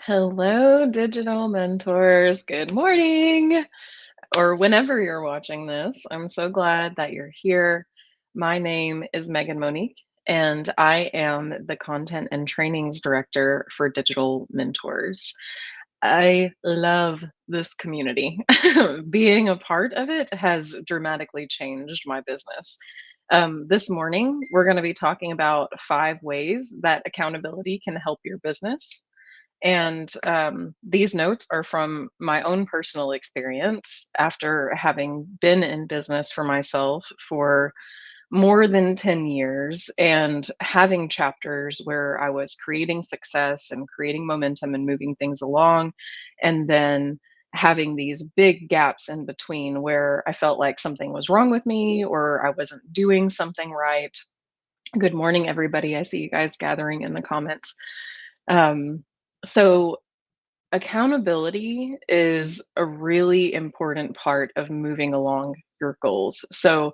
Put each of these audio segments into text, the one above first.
Hello, digital mentors. Good morning, or whenever you're watching this. I'm so glad that you're here. My name is Megan Monique, and I am the content and trainings director for Digital Mentors. I love this community. Being a part of it has dramatically changed my business. This morning, we're going to be talking about 5 ways that accountability can help your business. And these notes are from my own personal experience after having been in business for myself for more than 10 years and having chapters where I was creating success and creating momentum and moving things along. And then having these big gaps in between where I felt like something was wrong with me or I wasn't doing something right. Good morning, everybody. I see you guys gathering in the comments. Um, so, Accountability is a really important part of moving along your goals. So,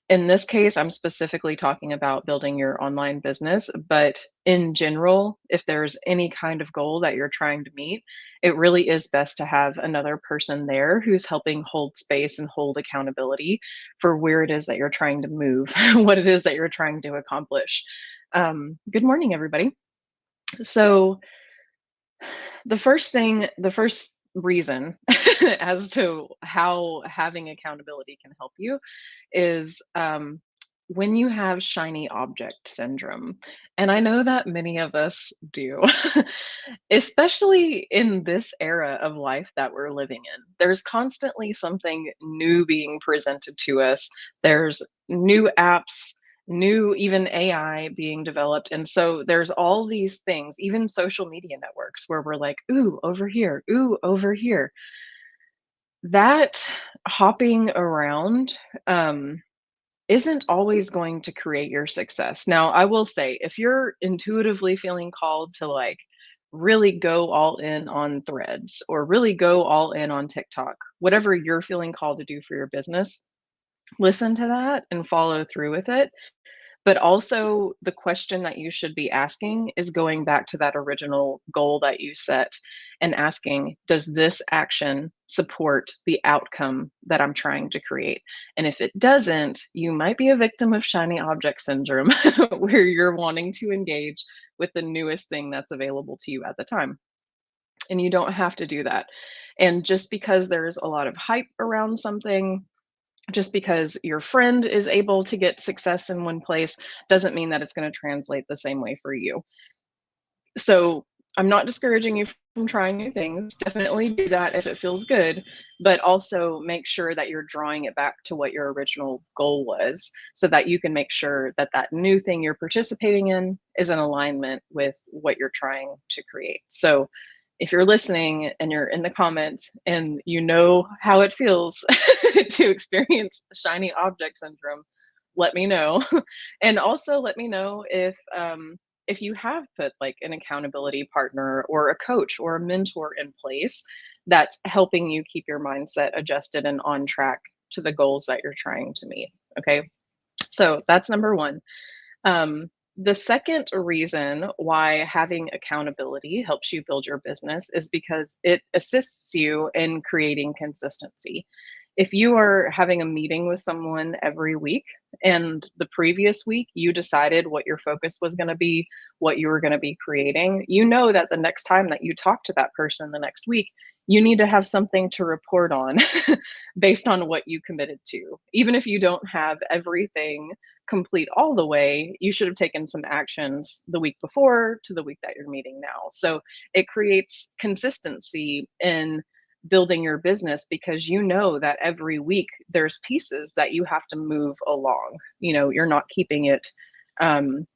in this case, I'm specifically talking about building your online business, but in general, if there's any kind of goal that you're trying to meet, it really is best to have another person there who's helping hold space and hold accountability for where it is that you're trying to move, what it is that you're trying to accomplish. Good morning, everybody. So, the first reason as to how having accountability can help you is when you have shiny object syndrome. And I know that many of us do, especially in this era of life that we're living in. There's constantly something new being presented to us, there's new apps. New, even AI being developed. And so there's all these things, even social media networks, where we're like, ooh, over here. That hopping around isn't always going to create your success. Now, I will say, if you're intuitively feeling called to like really go all in on threads or really go all in on TikTok, whatever you're feeling called to do for your business, listen to that and follow through with it. But also, the question that you should be asking is going back to that original goal that you set and asking, does this action support the outcome that I'm trying to create? And if it doesn't, you might be a victim of shiny object syndrome, where you're wanting to engage with the newest thing that's available to you at the time. And you don't have to do that. And just because there's a lot of hype around something, just because your friend is able to get success in one place doesn't mean that it's going to translate the same way for you. So I'm not discouraging you from trying new things. Definitely do that if it feels good, but also make sure that you're drawing it back to what your original goal was so that you can make sure that that new thing you're participating in is in alignment with what you're trying to create. So if you're listening and you're in the comments and you know how it feels to experience shiny object syndrome, let me know. And also let me know if you have put like an accountability partner or a coach or a mentor in place that's helping you keep your mindset adjusted and on track to the goals that you're trying to meet. Okay. So that's number one. Um, the second reason why having accountability helps you build your business is because it assists you in creating consistency. If you are having a meeting with someone every week and the previous week you decided what your focus was going to be, what you were going to be creating, you know that the next time that you talk to that person the next week, you need to have something to report on based on what you committed to. Even if you don't have everything complete all the way, you should have taken some actions the week before to the week that you're meeting now. So it creates consistency in building your business because you know that every week there's pieces that you have to move along. You know, you're not keeping it. Um,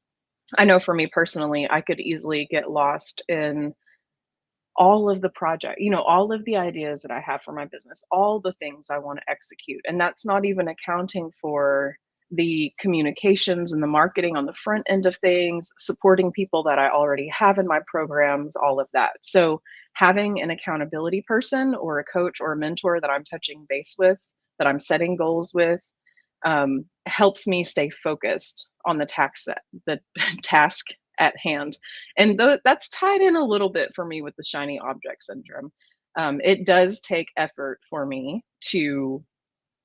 I know for me personally, I could easily get lost in all of the project, all of the ideas that I have for my business, all the things I want to execute. And that's not even accounting for the communications and the marketing on the front end of things, supporting people that I already have in my programs, all of that. So having an accountability person or a coach or a mentor that I'm touching base with, that I'm setting goals with, helps me stay focused on the task the task at hand. And that's tied in a little bit for me with the shiny object syndrome. It does take effort for me to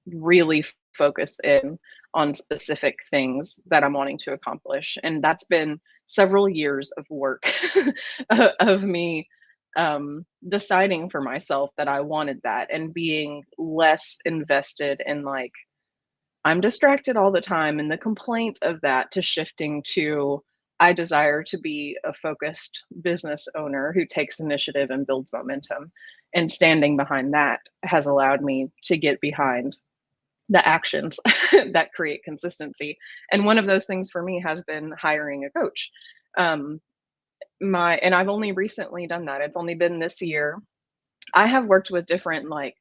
really focus in on specific things that I'm wanting to accomplish. And that's been several years of work of me deciding for myself that I wanted that and being less invested in like, I'm distracted all the time. And the complaint of that to shifting to, I desire to be a focused business owner who takes initiative and builds momentum. And standing behind that has allowed me to get behind the actions that create consistency. And one of those things for me has been hiring a coach. Um, and I've only recently done that. It's only been this year. I have worked with different like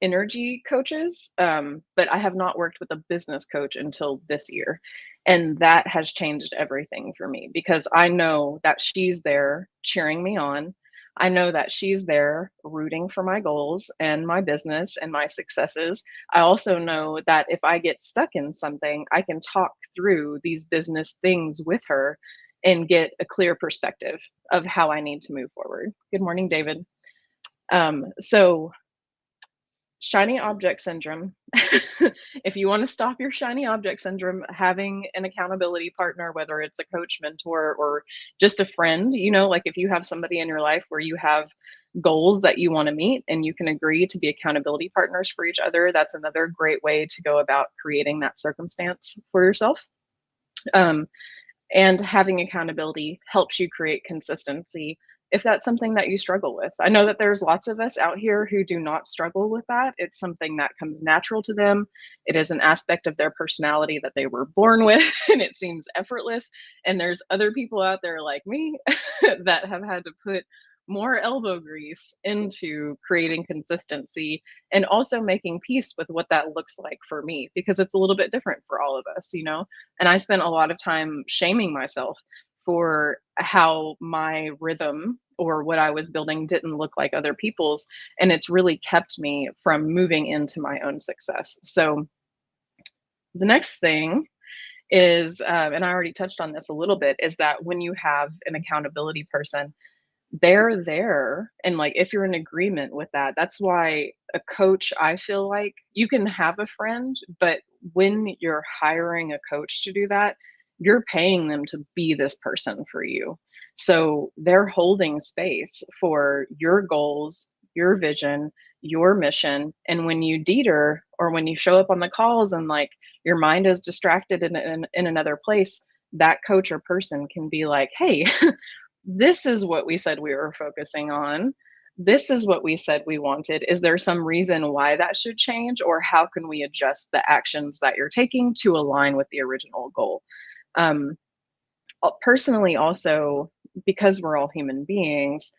energy coaches, but I have not worked with a business coach until this year. And that has changed everything for me because I know that she's there cheering me on. I know that she's there rooting for my goals and my business and my successes. I also know that if I get stuck in something, I can talk through these business things with her and get a clear perspective of how I need to move forward. Good morning, David. So shiny object syndrome. If you want to stop your shiny object syndrome, having an accountability partner, whether it's a coach, mentor, or just a friend, like if you have somebody in your life where you have goals that you want to meet and you can agree to be accountability partners for each other, that's another great way to go about creating that circumstance for yourself. Um, and having accountability helps you create consistency if that's something that you struggle with. I know that there's lots of us out here who do not struggle with that. It's something that comes natural to them. It is an aspect of their personality that they were born with, and it seems effortless. And there's other people out there like me that have had to put more elbow grease into creating consistency and also making peace with what that looks like for me because it's a little bit different for all of us. And I spent a lot of time shaming myself for how my rhythm or what I was building didn't look like other people's. And it's really kept me from moving into my own success. So the next thing is, and I already touched on this a little bit, is that when you have an accountability person, they're there. And like, if you're in agreement with that, that's why a coach, I feel like you can have a friend, but when you're hiring a coach to do that, you're paying them to be this person for you. So they're holding space for your goals, your vision, your mission. And when you deter or when you show up on the calls and like your mind is distracted in another place, that coach or person can be like, hey, this is what we said we were focusing on. This is what we said we wanted. Is there some reason why that should change? Or how can we adjust the actions that you're taking to align with the original goal? Um, Personally, also, because we're all human beings,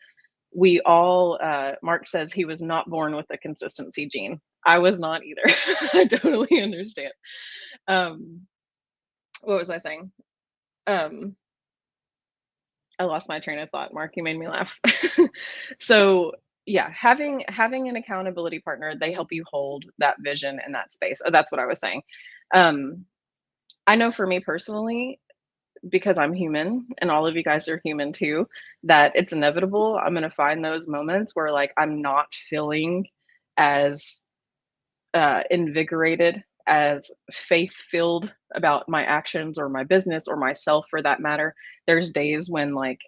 we all, Mark says he was not born with a consistency gene. I was not either. I totally understand. Um, what was I saying? Um, I lost my train of thought, Mark. You made me laugh. So yeah, having an accountability partner, they help you hold that vision and that space. Oh, that's what I was saying. Um, I know for me personally, because I'm human and all of you guys are human too, that it's inevitable. I'm gonna find those moments where like I'm not feeling as invigorated, as faith filled about my actions or my business or myself for that matter. There's days when like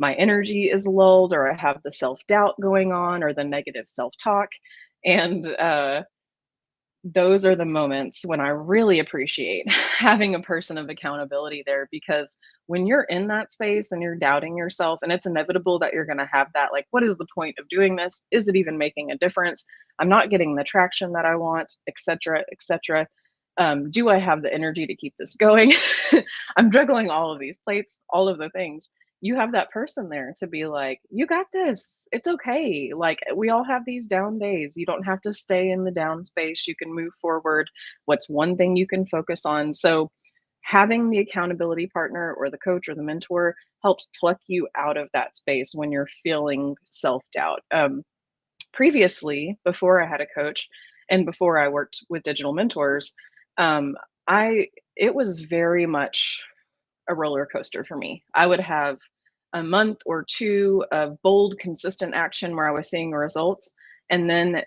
my energy is lulled or I have the self doubt going on or the negative self talk. And those are the moments when I really appreciate having a person of accountability there because when you're in that space and you're doubting yourself, and it's inevitable that you're going to have that, like, what is the point of doing this? Is it even making a difference? I'm not getting the traction that I want, etc., etc. Do I have the energy to keep this going? I'm juggling all of these plates, all of the things. You have that person there to be like, you got this. It's okay. Like, we all have these down days. You don't have to stay in the down space. You can move forward. What's one thing you can focus on? So, having the accountability partner or the coach or the mentor helps pluck you out of that space when you're feeling self doubt. Previously, before I had a coach and before I worked with digital mentors, um, I it was very much a roller coaster for me. I would have a month or two of bold, consistent action where I was seeing results, and then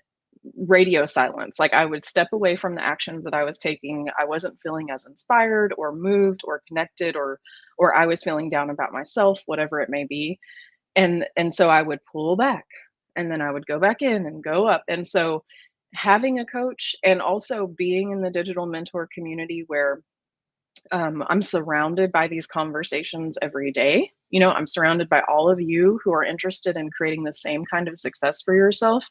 radio silence. Like I would step away from the actions that I was taking. I wasn't feeling as inspired or moved or connected, or I was feeling down about myself, whatever it may be. And so I would pull back, and then I would go back in and go up. And so having a coach, and also being in the digital mentor community where I'm surrounded by these conversations every day. You know, I'm surrounded by all of you who are interested in creating the same kind of success for yourself.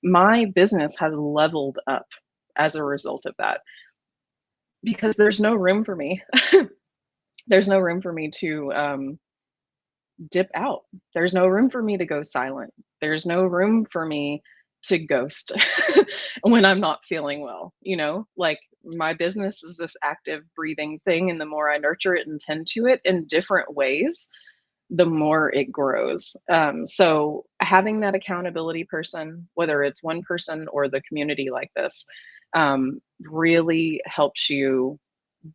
My business has leveled up as a result of that, because there's no room for me. There's no room for me to dip out. There's no room for me to go silent. There's no room for me to ghost when I'm not feeling well. You know, like my business is this active breathing thing. And the more I nurture it and tend to it in different ways, the more it grows. So having that accountability person, whether it's one person or the community like this, really helps you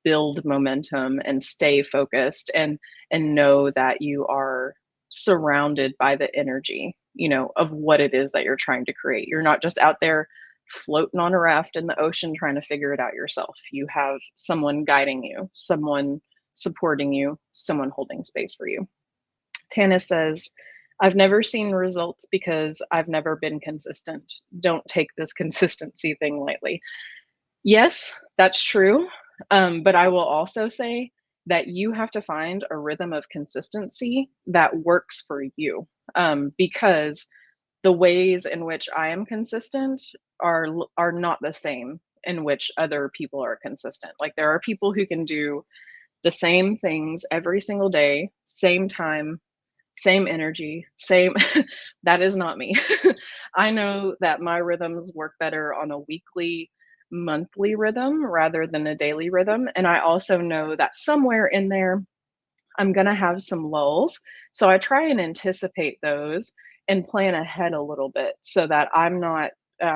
build momentum and stay focused, and know that you are surrounded by the energy, you know, of what it is that you're trying to create. You're not just out there floating on a raft in the ocean trying to figure it out yourself. You have someone guiding you, someone supporting you, someone holding space for you. Tana says, I've never seen results because I've never been consistent. Don't take this consistency thing lightly. Yes, that's true. But I will also say that you have to find a rhythm of consistency that works for you. Because the ways in which I am consistent are not the same in which other people are consistent. Like there are people who can do the same things every single day, same time, same energy, same. That is not me. I know that my rhythms work better on a weekly, monthly rhythm rather than a daily rhythm. And I also know that somewhere in there, I'm going to have some lulls. So I try and anticipate those and plan ahead a little bit so that I'm not,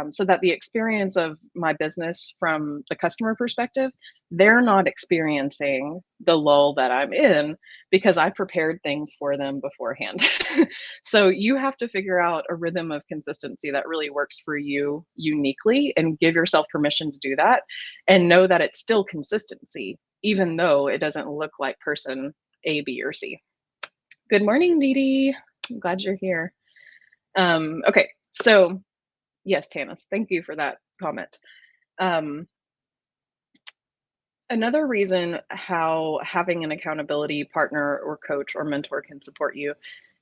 so that the experience of my business from the customer perspective, they're not experiencing the lull that I'm in because I prepared things for them beforehand. So you have to figure out a rhythm of consistency that really works for you uniquely, and give yourself permission to do that, and know that it's still consistency, even though it doesn't look like person A, B, or C. Good morning, Dee Dee. I'm glad you're here. Okay, so yes, Tanis, thank you for that comment. Um, Another reason how having an accountability partner or coach or mentor can support you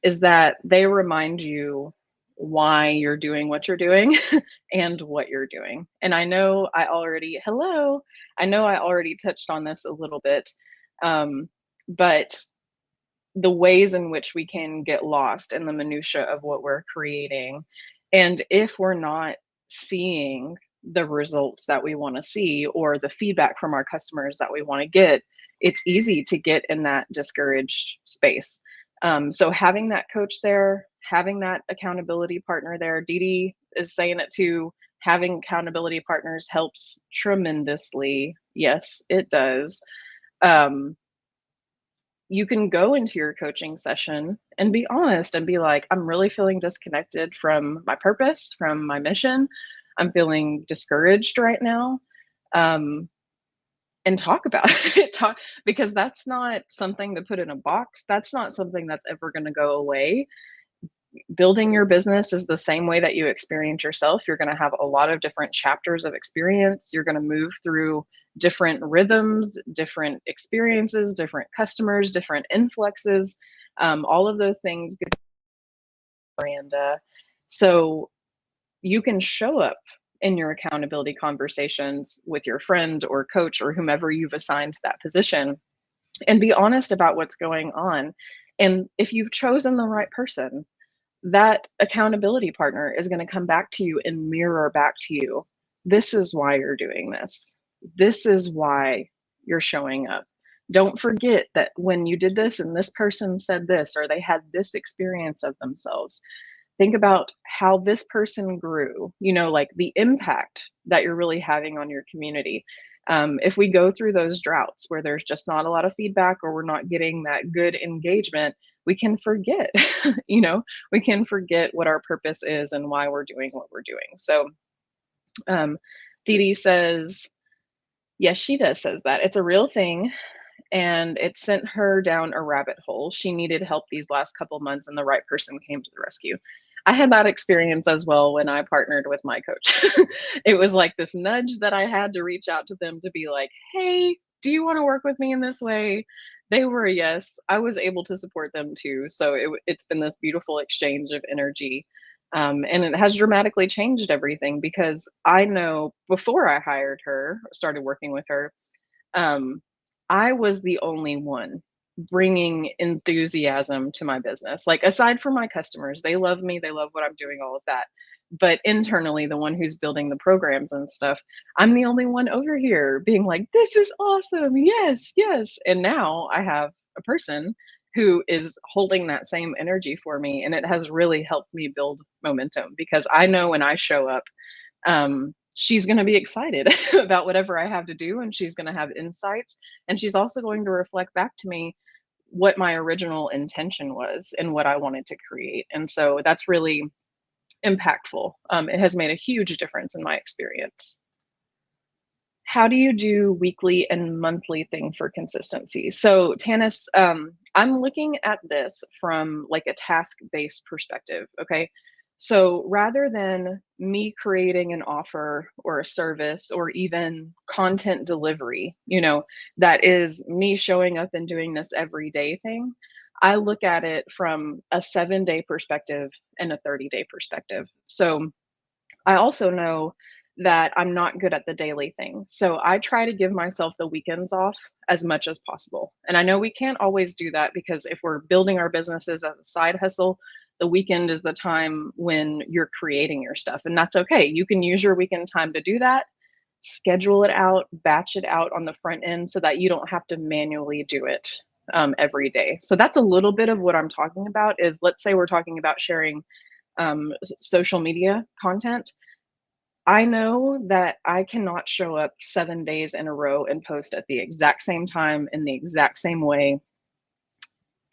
is that they remind you why you're doing what you're doing and what you're doing. And I know I already touched on this a little bit, but the ways in which we can get lost in the minutia of what we're creating. And if we're not seeing the results that we want to see, or the feedback from our customers that we want to get, it's easy to get in that discouraged space. So having that coach there, having that accountability partner there, Dee Dee is saying it too. Having accountability partners helps tremendously. Yes, it does. Um, you can go into your coaching session and be honest and be like, I'm really feeling disconnected from my purpose, from my mission. I'm feeling discouraged right now. Um, and talk about it. Talk, because that's not something to put in a box. That's not something that's ever going to go away. Building your business is the same way that you experience yourself. You're going to have a lot of different chapters of experience. You're going to move through different rhythms, different experiences, different customers, different influxes, all of those things. Miranda. So you can show up in your accountability conversations with your friend or coach or whomever you've assigned to that position, and be honest about what's going on. And if you've chosen the right person, that accountability partner is going to come back to you and mirror back to you. This is why you're doing this. This is why you're showing up. Don't forget that when you did this and this person said this, or they had this experience of themselves, think about how this person grew, you know, like the impact that you're really having on your community. If we go through those droughts where there's just not a lot of feedback or we're not getting that good engagement, we can forget, you know, we can forget what our purpose is and why we're doing what we're doing. So, um, Dee Dee says, yes, she does, says that. It's a real thing and it sent her down a rabbit hole. She needed help these last couple months, and the right person came to the rescue. I had that experience as well when I partnered with my coach. It was like this nudge that I had to reach out to them to be like, hey, do you want to work with me in this way? They were a yes. I was able to support them too. So it's been this beautiful exchange of energy. And it has dramatically changed everything because I know before I hired her, started working with her, um, I was the only one bringing enthusiasm to my business. Like, aside from my customers, they love me, they love what I'm doing, all of that. But internally, the one who's building the programs and stuff, I'm the only one over here being like, this is awesome. Yes, yes. And now I have a person who is holding that same energy for me. And it has really helped me build momentum because I know when I show up, she's going to be excited about whatever I have to do, and she's going to have insights, and she's also going to reflect back to me what my original intention was and what I wanted to create. And so that's really impactful. It has made a huge difference in my experience. How do you do weekly and monthly thing for consistency? So, Tanis, I'm looking at this from like a task-based perspective. Okay. So rather than me creating an offer or a service or even content delivery, you know, that is me showing up and doing this everyday thing, I look at it from a 7-day perspective and a 30-day perspective. So I also know that I'm not good at the daily thing. So I try to give myself the weekends off as much as possible. And I know we can't always do that because if we're building our businesses as a side hustle, the weekend is the time when you're creating your stuff. And that's okay. You can use your weekend time to do that, schedule it out, batch it out on the front end so that you don't have to manually do it every day. So that's a little bit of what I'm talking about is, let's say we're talking about sharing social media content. I know that I cannot show up 7 days in a row and post at the exact same time in the exact same way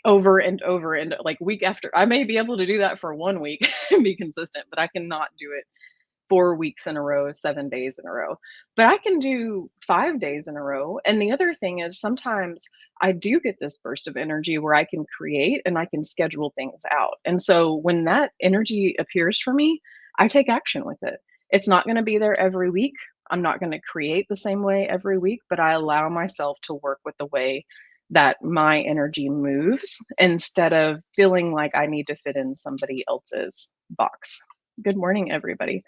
over and over and like week after. I may be able to do that for 1 week and be consistent, but I cannot do it 4 weeks in a row, 7 days in a row. But I can do 5 days in a row. And the other thing is sometimes I do get this burst of energy where I can create and I can schedule things out. And so when that energy appears for me, I take action with it. It's not going to be there every week. I'm not going to create the same way every week, but I allow myself to work with the way that my energy moves instead of feeling like I need to fit in somebody else's box. Good morning, everybody.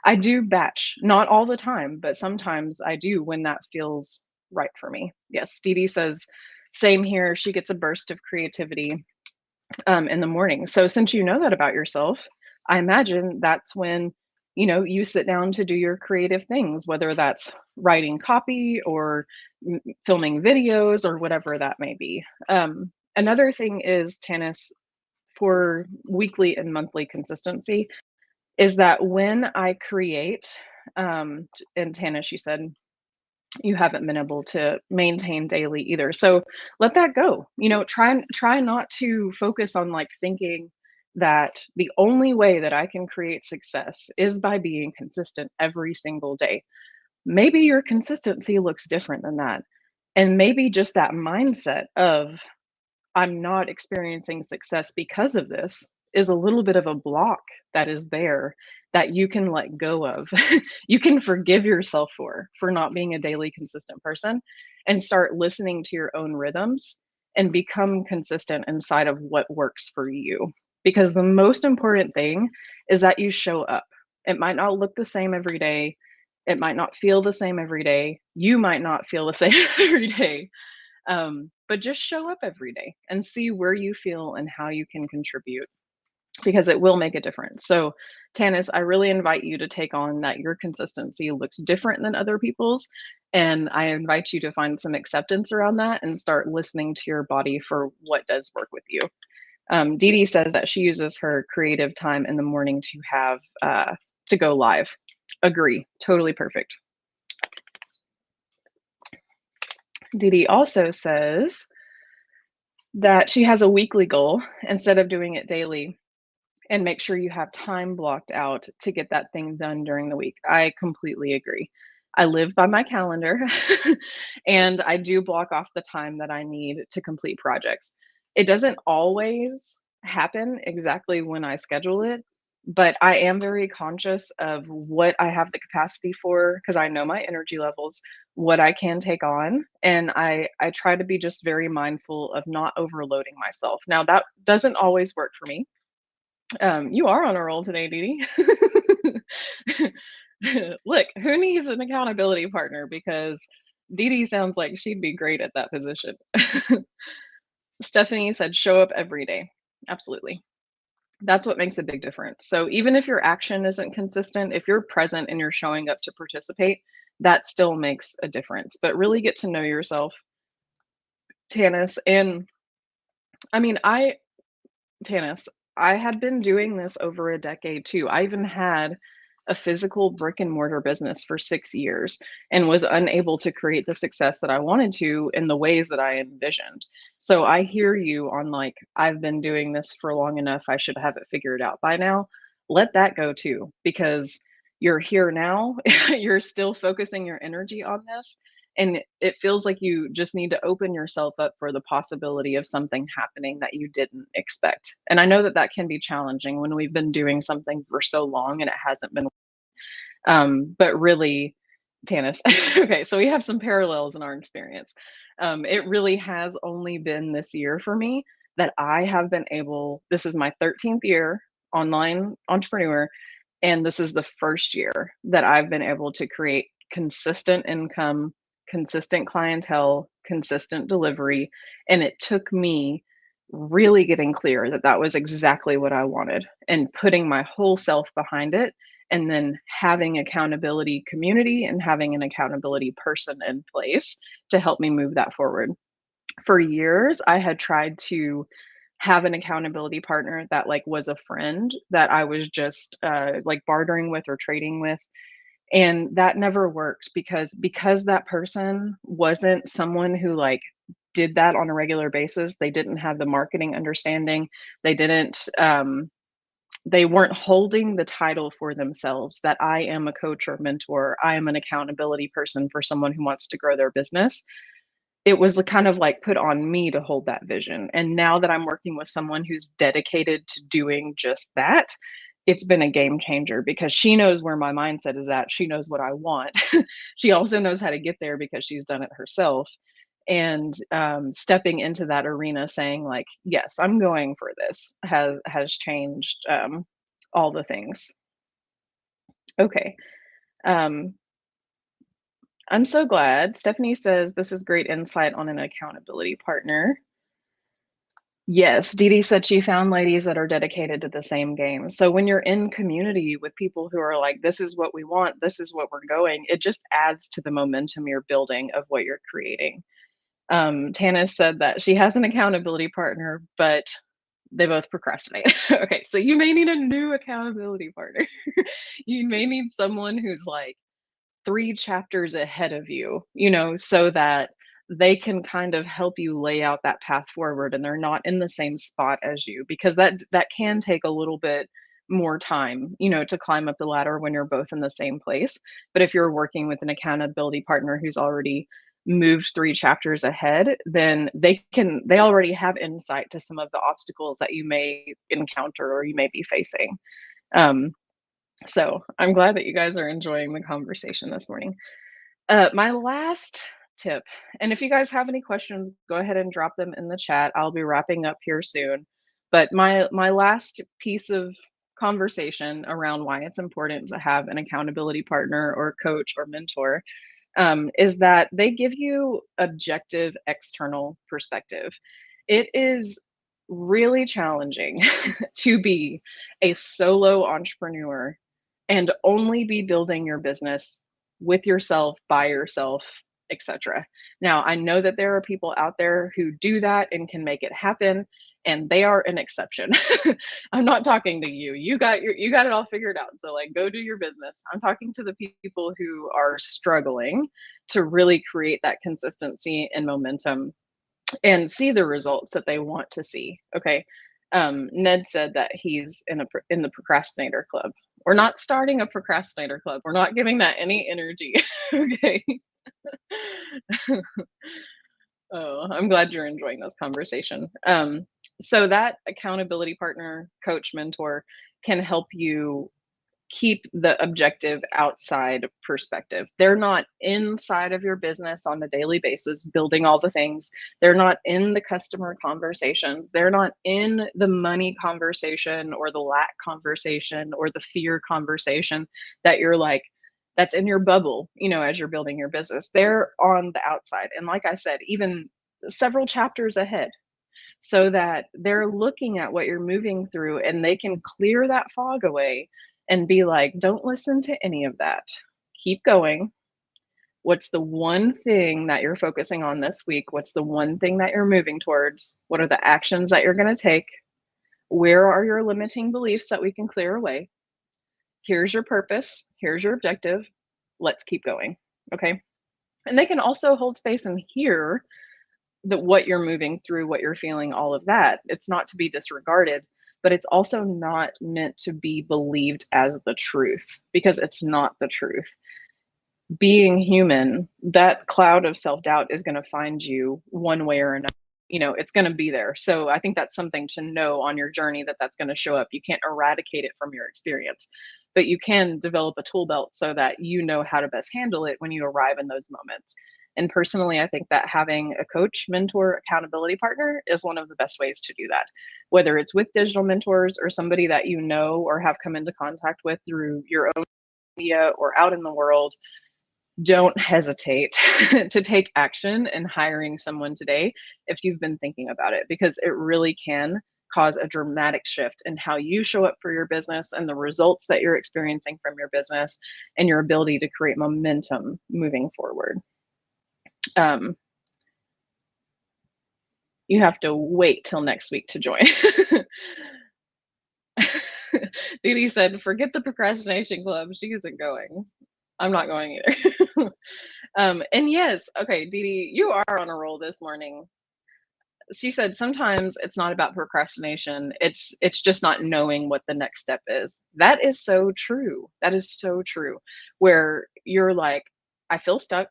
I do batch, not all the time, but sometimes I do when that feels right for me. Yes, Dee Dee says, same here. She gets a burst of creativity in the morning. So since you know that about yourself, I imagine that's when, you know, you sit down to do your creative things, whether that's writing copy or filming videos or whatever that may be. Another thing is, Tanis, for weekly and monthly consistency, is that when I create, and Tanis, you said you haven't been able to maintain daily either. So let that go. You know, try not to focus on like thinking that the only way that I can create success is by being consistent every single day. Maybe your consistency looks different than that. And maybe just that mindset of I'm not experiencing success because of this is a little bit of a block that is there that you can let go of. You can forgive yourself for not being a daily consistent person and start listening to your own rhythms and become consistent inside of what works for you. Because the most important thing is that you show up. It might not look the same every day. It might not feel the same every day. You might not feel the same every day, but just show up every day and see where you feel and how you can contribute because it will make a difference. So, Tanis, I really invite you to take on that your consistency looks different than other people's. And I invite you to find some acceptance around that and start listening to your body for what does work with you. Dee Dee says that she uses her creative time in the morning to have to go live. Agree. Totally perfect. Dee Dee also says that she has a weekly goal instead of doing it daily, and make sure you have time blocked out to get that thing done during the week. I completely agree. I live by my calendar and I do block off the time that I need to complete projects. It doesn't always happen exactly when I schedule it, but I am very conscious of what I have the capacity for because I know my energy levels, what I can take on, and I try to be just very mindful of not overloading myself. Now that doesn't always work for me. You are on a roll today, Dee Dee. Look, who needs an accountability partner? Because Dee Dee sounds like she'd be great at that position. Stephanie said, show up every day. Absolutely. That's what makes a big difference. So even if your action isn't consistent, if you're present and you're showing up to participate, that still makes a difference. But really get to know yourself, Tanis. And I mean, Tanis, I had been doing this over a decade too. I even had a physical brick and mortar business for 6 years and was unable to create the success that I wanted to in the ways that I envisioned. So I hear you on like, I've been doing this for long enough. I should have it figured out by now. Let that go too, because you're here now. You're still focusing your energy on this. And it feels like you just need to open yourself up for the possibility of something happening that you didn't expect. And I know that that can be challenging when we've been doing something for so long and it hasn't been. But really, Tanis, okay, so we have some parallels in our experience. It really has only been this year for me that I have been able, this is my 13th year online entrepreneur, and this is the first year that I've been able to create consistent income, consistent clientele, consistent delivery. And it took me really getting clear that that was exactly what I wanted and putting my whole self behind it. And then having accountability community and having an accountability person in place to help me move that forward. For years, I had tried to have an accountability partner that like was a friend that I was just like bartering with or trading with, and that never worked because that person wasn't someone who like did that on a regular basis. They didn't have the marketing understanding. They didn't they weren't holding the title for themselves that I am a coach or mentor. I am an accountability person for someone who wants to grow their business. It was the kind of like put on me to hold that vision. And now that I'm working with someone who's dedicated to doing just that, it's been a game changer because she knows where my mindset is at. She knows what I want. She also knows how to get there because she's done it herself. And stepping into that arena saying like, yes, I'm going for this has changed all the things. Okay. Um, I'm so glad. Stephanie says this is great insight on an accountability partner. Yes, Dee Dee said she found ladies that are dedicated to the same game. So when you're in community with people who are like, this is what we want, this is what we're going, it just adds to the momentum you're building of what you're creating. Tana said that she has an accountability partner, but they both procrastinate. Okay, so you may need a new accountability partner. You may need someone who's like 3 chapters ahead of you, so that they can kind of help you lay out that path forward and they're not in the same spot as you because that can take a little bit more time, to climb up the ladder when you're both in the same place. But if you're working with an accountability partner who's already moved 3 chapters ahead, then they already have insight to some of the obstacles that you may encounter or you may be facing. Um, so I'm glad that you guys are enjoying the conversation this morning. My last tip, and if you guys have any questions, go ahead and drop them in the chat. I'll be wrapping up here soon. But my last piece of conversation around why it's important to have an accountability partner or coach or mentor is that they give you objective external perspective. It is really challenging to be a solo entrepreneur and only be building your business with yourself, by yourself, etc. Now, I know that there are people out there who do that and can make it happen. and they are an exception. I'm not talking to you. You got it all figured out. So like go do your business. I'm talking to the people who are struggling to really create that consistency and momentum and see the results that they want to see. Okay. Ned said that he's in the procrastinator club. We're not starting a procrastinator club. We're not giving that any energy. Okay. Oh, I'm glad you're enjoying this conversation. So that accountability partner, coach, mentor can help you keep the objective outside perspective. They're not inside of your business on a daily basis building all the things. They're not in the customer conversations. They're not in the money conversation or the lack conversation or the fear conversation that you're like, that's in your bubble, as you're building your business. They're on the outside. And like I said, even several chapters ahead so that they're looking at what you're moving through and they can clear that fog away and be like, don't listen to any of that. Keep going. What's the one thing that you're focusing on this week? What's the one thing that you're moving towards? What are the actions that you're going to take? Where are your limiting beliefs that we can clear away? Here's your purpose. Here's your objective. Let's keep going. Okay. And they can also hold space and hear what you're moving through, what you're feeling, all of that. It's not to be disregarded, but it's also not meant to be believed as the truth because it's not the truth. Being human, that cloud of self-doubt is going to find you one way or another. It's going to be there. So I think that's something to know on your journey that's going to show up. You can't eradicate it from your experience, but you can develop a tool belt so that you know how to best handle it when you arrive in those moments. And personally, I think that having a coach, mentor, accountability partner is one of the best ways to do that. Whether it's with digital mentors or somebody that you know or have come into contact with through your own media or out in the world, don't hesitate to take action in hiring someone today if you've been thinking about it, because it really can cause a dramatic shift in how you show up for your business and the results that you're experiencing from your business and your ability to create momentum moving forward. Um, you have to wait till next week to join. Didi said, forget the procrastination club. She isn't going. I'm not going either. And yes, okay, Didi, you are on a roll this morning. She said sometimes it's not about procrastination. It's just not knowing what the next step is. That is so true. That is so true. Where you're like, I feel stuck.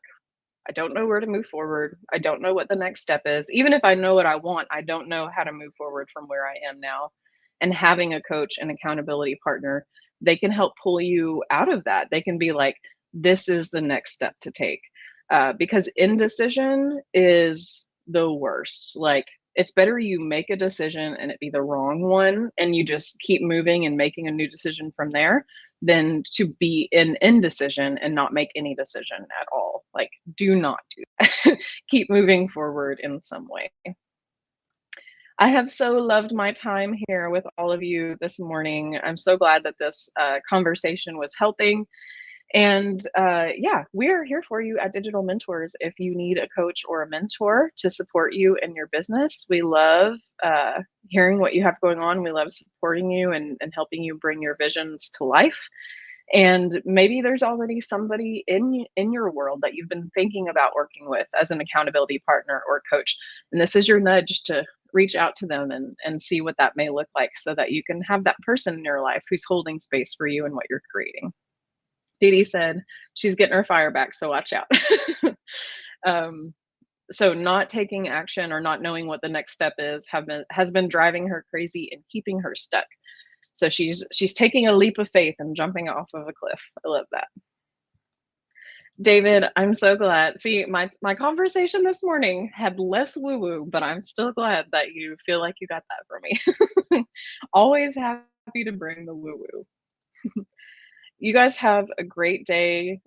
I don't know where to move forward. I don't know what the next step is. Even if I know what I want, I don't know how to move forward from where I am now. And having a coach and accountability partner, they can help pull you out of that. They can be like, this is the next step to take. Because indecision is the worst. Like, it's better you make a decision and it be the wrong one and you just keep moving and making a new decision from there than to be in indecision and not make any decision at all. Like, do not do that. Keep moving forward in some way. I have so loved my time here with all of you this morning. I'm so glad that this conversation was helping. And yeah, we're here for you at Digital Mentors. If you need a coach or a mentor to support you in your business, we love hearing what you have going on. We love supporting you and helping you bring your visions to life. And maybe there's already somebody in your world that you've been thinking about working with as an accountability partner or coach. And this is your nudge to reach out to them and see what that may look like so that you can have that person in your life who's holding space for you and what you're creating. Didi said she's getting her fire back, so watch out. So not taking action or not knowing what the next step is has been driving her crazy and keeping her stuck. So she's taking a leap of faith and jumping off of a cliff. I love that. David, I'm so glad. See, my conversation this morning had less woo-woo, but I'm still glad that you feel like you got that from me. Always happy to bring the woo-woo. You guys have a great day.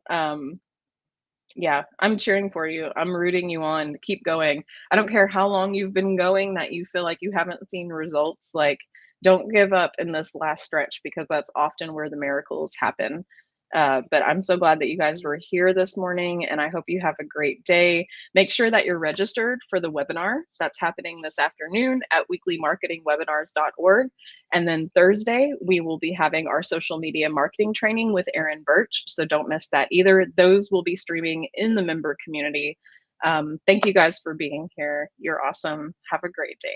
Yeah, I'm cheering for you. I'm rooting you on. Keep going. I don't care how long you've been going that you feel like you haven't seen results. Like, don't give up in this last stretch because that's often where the miracles happen. But I'm so glad that you guys were here this morning, and I hope you have a great day. Make sure that you're registered for the webinar that's happening this afternoon at weeklymarketingwebinars.org. And then Thursday, we will be having our social media marketing training with Erin Birch. So don't miss that either. Those will be streaming in the member community. Thank you guys for being here. You're awesome. Have a great day.